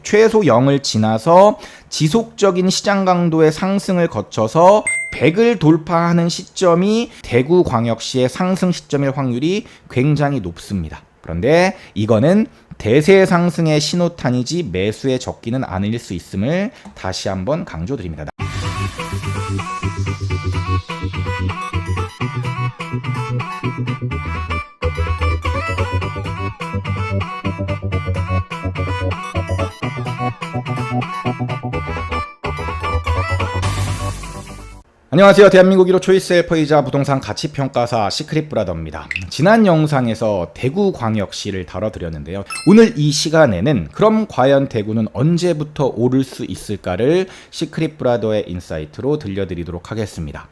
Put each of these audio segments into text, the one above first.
최소 0을 지나서 지속적인 시장 강도의 상승을 거쳐서 100을 돌파하는 시점이 대구광역시의 상승 시점일 확률이 굉장히 높습니다. 그런데 이거는 대세 상승의 신호탄이지 매수에 적기는 않을 수 있음을 다시 한번 강조드립니다. 안녕하세요. 대한민국 1호 초이스 헬퍼이자 부동산 가치평가사 시크릿브라더입니다. 지난 영상에서 대구광역시를 다뤄드렸는데요. 오늘 이 시간에는 그럼 과연 대구는 언제부터 오를 수 있을까를 시크릿브라더의 인사이트로 들려드리도록 하겠습니다.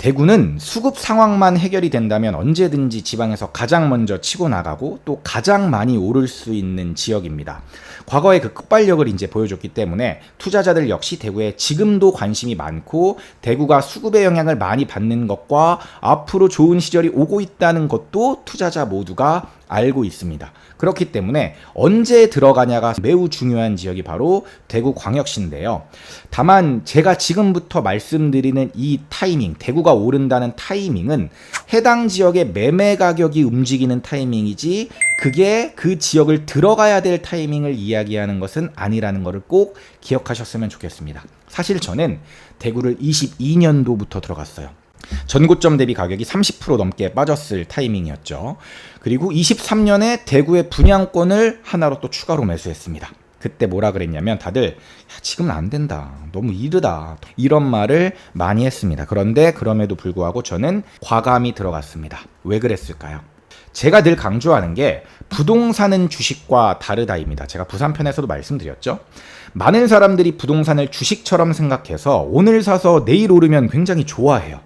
대구는 수급 상황만 해결이 된다면 언제든지 지방에서 가장 먼저 치고 나가고 또 가장 많이 오를 수 있는 지역입니다. 과거에 그 급발력을 이제 보여줬기 때문에 투자자들 역시 대구에 지금도 관심이 많고 대구가 수급의 영향을 많이 받는 것과 앞으로 좋은 시절이 오고 있다는 것도 투자자 모두가 알고 있습니다. 그렇기 때문에 언제 들어가냐가 매우 중요한 지역이 바로 대구광역시인데요. 다만 제가 지금부터 말씀드리는 이 타이밍, 대구가 오른다는 타이밍은 해당 지역의 매매 가격이 움직이는 타이밍이지 그게 그 지역을 들어가야 될 타이밍을 이야기하는 것은 아니라는 것을 꼭 기억하셨으면 좋겠습니다. 사실 저는 대구를 22년도부터 들어갔어요. 전고점 대비 가격이 30% 넘게 빠졌을 타이밍이었죠. 그리고 23년에 대구의 분양권을 하나로 또 추가로 매수했습니다. 그때 뭐라 그랬냐면 다들 야, 지금은 안 된다. 너무 이르다. 이런 말을 많이 했습니다. 그런데 그럼에도 불구하고 저는 과감히 들어갔습니다. 왜 그랬을까요? 제가 늘 강조하는 게 부동산은 주식과 다르다입니다. 제가 부산편에서도 말씀드렸죠. 많은 사람들이 부동산을 주식처럼 생각해서 오늘 사서 내일 오르면 굉장히 좋아해요.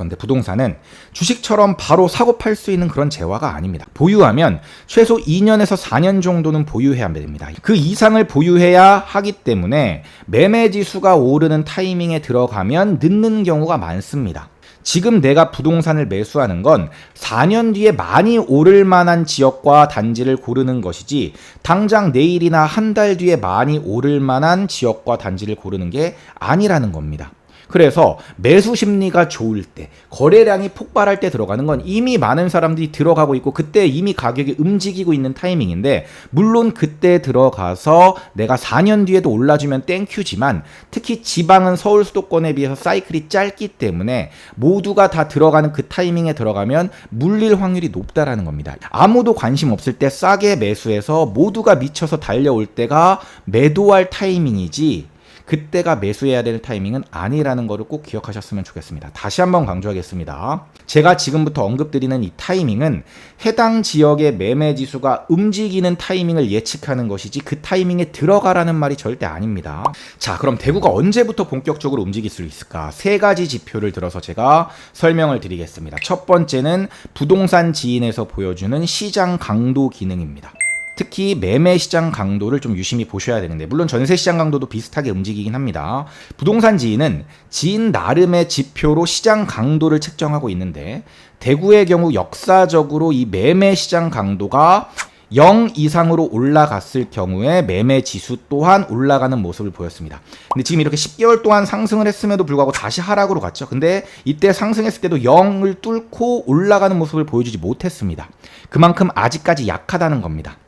그런데 부동산은 주식처럼 바로 사고 팔 수 있는 그런 재화가 아닙니다. 보유하면 최소 2년에서 4년 정도는 보유해야 됩니다. 그 이상을 보유해야 하기 때문에 매매 지수가 오르는 타이밍에 들어가면 늦는 경우가 많습니다. 지금 내가 부동산을 매수하는 건 4년 뒤에 많이 오를 만한 지역과 단지를 고르는 것이지 당장 내일이나 한 달 뒤에 많이 오를 만한 지역과 단지를 고르는 게 아니라는 겁니다. 그래서 매수 심리가 좋을 때, 거래량이 폭발할 때 들어가는 건 이미 많은 사람들이 들어가고 있고 그때 이미 가격이 움직이고 있는 타이밍인데 물론 그때 들어가서 내가 4년 뒤에도 올라주면 땡큐지만 특히 지방은 서울 수도권에 비해서 사이클이 짧기 때문에 모두가 다 들어가는 그 타이밍에 들어가면 물릴 확률이 높다라는 겁니다. 아무도 관심 없을 때 싸게 매수해서 모두가 미쳐서 달려올 때가 매도할 타이밍이지 그때가 매수해야 될 타이밍은 아니라는 것을 꼭 기억하셨으면 좋겠습니다. 다시 한번 강조하겠습니다. 제가 지금부터 언급드리는 이 타이밍은 해당 지역의 매매 지수가 움직이는 타이밍을 예측하는 것이지 그 타이밍에 들어가라는 말이 절대 아닙니다. 자, 그럼 대구가 언제부터 본격적으로 움직일 수 있을까? 세 가지 지표를 들어서 제가 설명을 드리겠습니다. 첫 번째는 부동산 지인에서 보여주는 시장 강도 기능입니다. 특히 매매 시장 강도를 좀 유심히 보셔야 되는데 물론 전세 시장 강도도 비슷하게 움직이긴 합니다. 부동산 지인은 지인 나름의 지표로 시장 강도를 측정하고 있는데 대구의 경우 역사적으로 이 매매 시장 강도가 0 이상으로 올라갔을 경우에 매매 지수 또한 올라가는 모습을 보였습니다. 근데 지금 이렇게 10개월 동안 상승을 했음에도 불구하고 다시 하락으로 갔죠. 근데 이때 상승했을 때도 0을 뚫고 올라가는 모습을 보여주지 못했습니다. 그만큼 아직까지 약하다는 겁니다.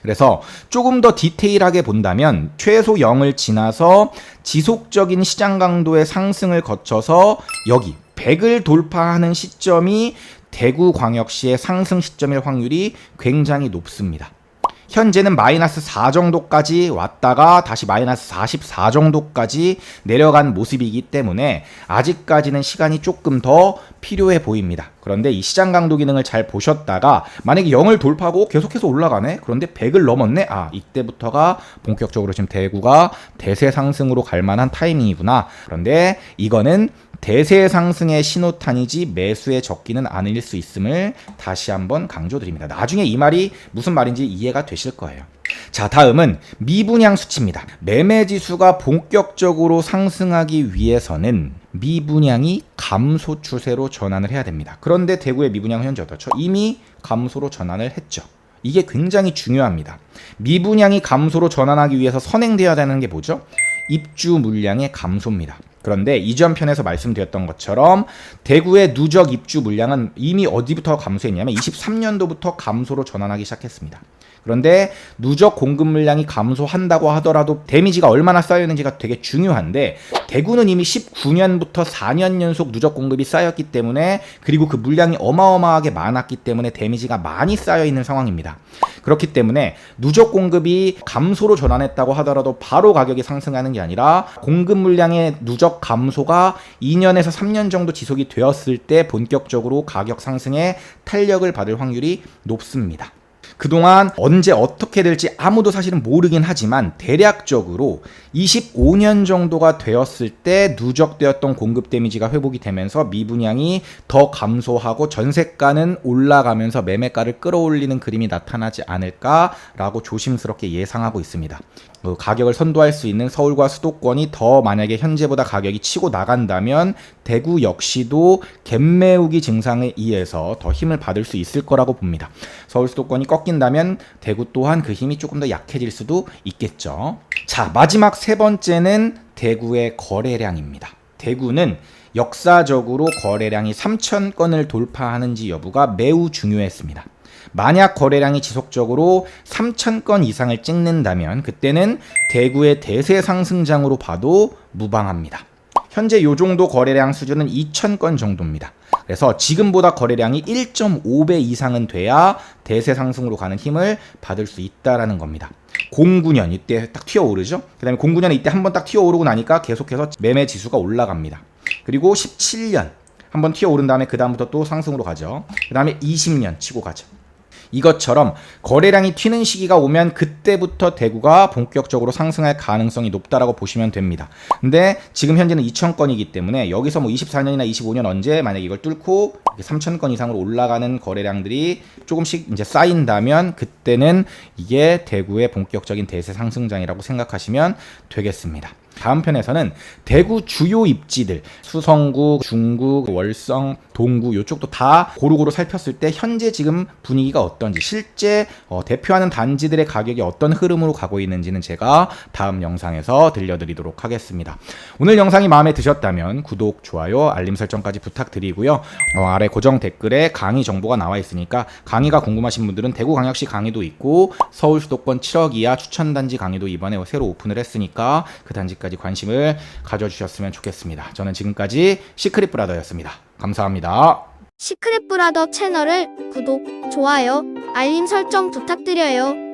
그래서 조금 더 디테일하게 본다면 최소 0을 지나서 지속적인 시장 강도의 상승을 거쳐서 여기 100을 돌파하는 시점이 대구광역시의 상승 시점일 확률이 굉장히 높습니다. 현재는 마이너스 4 정도까지 왔다가 다시 마이너스 44 정도까지 내려간 모습이기 때문에 아직까지는 시간이 조금 더 필요해 보입니다. 그런데 이 시장 강도 기능을 잘 보셨다가 만약에 0을 돌파하고 계속해서 올라가네? 그런데 100을 넘었네? 아, 이때부터가 본격적으로 지금 대구가 대세 상승으로 갈 만한 타이밍이구나. 그런데 이거는 대세 상승의 신호탄이지 매수에 적기는 않을 수 있음을 다시 한번 강조드립니다. 나중에 이 말이 무슨 말인지 이해가 되실 거예요. 자, 다음은 미분양 수치입니다. 매매 지수가 본격적으로 상승하기 위해서는 미분양이 감소 추세로 전환을 해야 됩니다. 그런데 대구의 미분양 현재 어떻죠? 이미 감소로 전환을 했죠. 이게 굉장히 중요합니다. 미분양이 감소로 전환하기 위해서 선행되어야 되는 게 뭐죠? 입주 물량의 감소입니다. 그런데 이전 편에서 말씀드렸던 것처럼 대구의 누적 입주 물량은 이미 어디부터 감소했냐면 23년도부터 감소로 전환하기 시작했습니다. 그런데 누적 공급 물량이 감소한다고 하더라도 데미지가 얼마나 쌓여있는지가 되게 중요한데, 대구는 이미 19년부터 4년 연속 누적 공급이 쌓였기 때문에, 그리고 그 물량이 어마어마하게 많았기 때문에 데미지가 많이 쌓여있는 상황입니다. 그렇기 때문에 누적 공급이 감소로 전환했다고 하더라도 바로 가격이 상승하는 게 아니라 공급 물량의 누적 감소가 2년에서 3년 정도 지속이 되었을 때 본격적으로 가격 상승에 탄력을 받을 확률이 높습니다. 그동안 언제 어떻게 될지 아무도 사실은 모르긴 하지만 대략적으로 25년 정도가 되었을 때 누적되었던 공급 데미지가 회복이 되면서 미분양이 더 감소하고 전세가는 올라가면서 매매가를 끌어올리는 그림이 나타나지 않을까라고 조심스럽게 예상하고 있습니다. 가격을 선도할 수 있는 서울과 수도권이 더 만약에 현재보다 가격이 치고 나간다면 대구 역시도 갭매우기 증상에 의해서 더 힘을 받을 수 있을 거라고 봅니다. 서울 수도권이 꺾인다면 대구 또한 그 힘이 조금 더 약해질 수도 있겠죠. 자, 마지막 세 번째는 대구의 거래량입니다. 대구는 역사적으로 거래량이 3,000건을 돌파하는지 여부가 매우 중요했습니다. 만약 거래량이 지속적으로 3,000건 이상을 찍는다면 그때는 대구의 대세 상승장으로 봐도 무방합니다. 현재 이 정도 거래량 수준은 2,000건 정도입니다. 그래서 지금보다 거래량이 1.5배 이상은 돼야 대세 상승으로 가는 힘을 받을 수 있다라는 겁니다. 09년 이때 딱 튀어오르죠. 그 다음에 09년에 이때 한번 딱 튀어오르고 나니까 계속해서 매매 지수가 올라갑니다. 그리고 17년 한번 튀어오른 다음에 그 다음부터 또 상승으로 가죠. 그 다음에 20년 치고 가죠. 이것처럼 거래량이 튀는 시기가 오면 그때부터 대구가 본격적으로 상승할 가능성이 높다라고 보시면 됩니다. 근데 지금 현재는 2,000건이기 때문에 여기서 뭐 24년이나 25년 언제 만약에 이걸 뚫고 3,000건 이상으로 올라가는 거래량들이 조금씩 이제 쌓인다면 그때는 이게 대구의 본격적인 대세 상승장이라고 생각하시면 되겠습니다. 다음 편에서는 대구 주요 입지들 수성구, 중구, 월성, 동구 이쪽도 다 고루고루 살폈을 때 현재 지금 분위기가 어떤지, 실제 대표하는 단지들의 가격이 어떤 흐름으로 가고 있는지는 제가 다음 영상에서 들려드리도록 하겠습니다. 오늘 영상이 마음에 드셨다면 구독, 좋아요, 알림 설정까지 부탁드리고요. 아래 고정 댓글에 강의 정보가 나와 있으니까 강의가 궁금하신 분들은 대구광역시 강의도 있고 서울 수도권 7억 이하 추천단지 강의도 이번에 새로 오픈을 했으니까 그 단지까지 관심을 가져주셨으면 좋겠습니다. 저는 지금까지 시크릿 브라더였습니다. 감사합니다. 시크릿 브라더 채널을 구독, 좋아요, 알림 설정 부탁드려요.